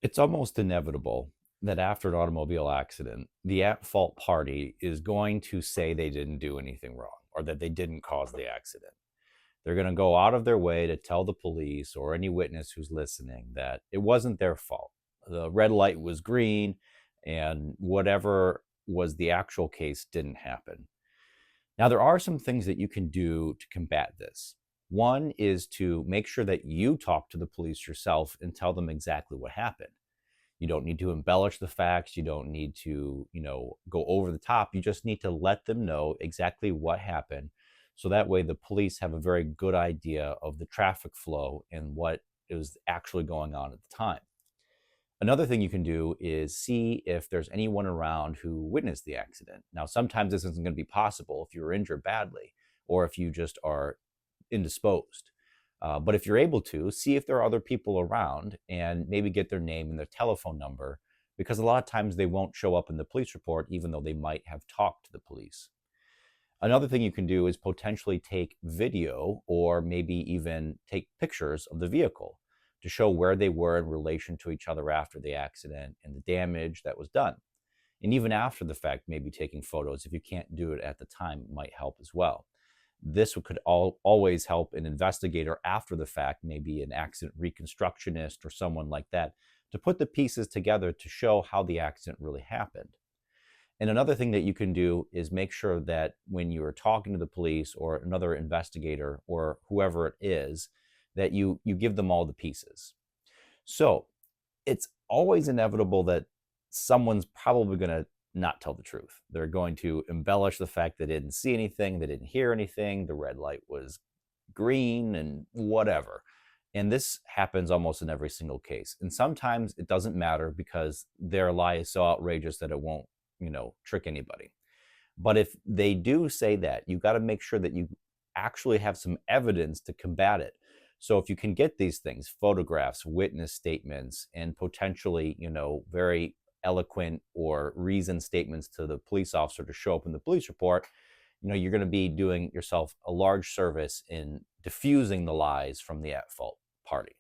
It's almost inevitable that after an automobile accident, the at fault party is going to say they didn't do anything wrong or that they didn't cause the accident. They're going to go out of their way to tell the police or any witness who's listening that it wasn't their fault. The red light was green, and whatever was the actual case didn't happen. Now, there are some things that you can do to combat this. One is to make sure that you talk to the police yourself and tell them exactly what happened. You don't need to embellish the facts. You don't need to, go over the top. You just need to let them know exactly what happened. So that way the police have a very good idea of the traffic flow and what is actually going on at the time. Another thing you can do is see if there's anyone around who witnessed the accident. Now, sometimes this isn't going to be possible if you were injured badly or if you just are indisposed. But if you're able to, see if there are other people around and maybe get their name and their telephone number, because a lot of times they won't show up in the police report, even though they might have talked to the police. Another thing you can do is potentially take video or maybe even take pictures of the vehicle to show where they were in relation to each other after the accident and the damage that was done. And even after the fact, maybe taking photos, if you can't do it at the time, might help as well. This could always help an investigator after the fact, maybe an accident reconstructionist or someone like that, to put the pieces together to show how the accident really happened. And another thing that you can do is make sure that when you are talking to the police or another investigator or whoever it is, that you give them all the pieces. So it's always inevitable that someone's probably going to not tell the truth. They're going to embellish the fact they didn't see anything, they didn't hear anything, the red light was green, and whatever. And this happens almost in every single case. And sometimes it doesn't matter because their lie is so outrageous that it won't, trick anybody. But if they do say that, you've got to make sure that you actually have some evidence to combat it. So if you can get these things, photographs, witness statements, and potentially, very eloquent or reasoned statements to the police officer to show up in the police report, you're going to be doing yourself a large service in diffusing the lies from the at fault party.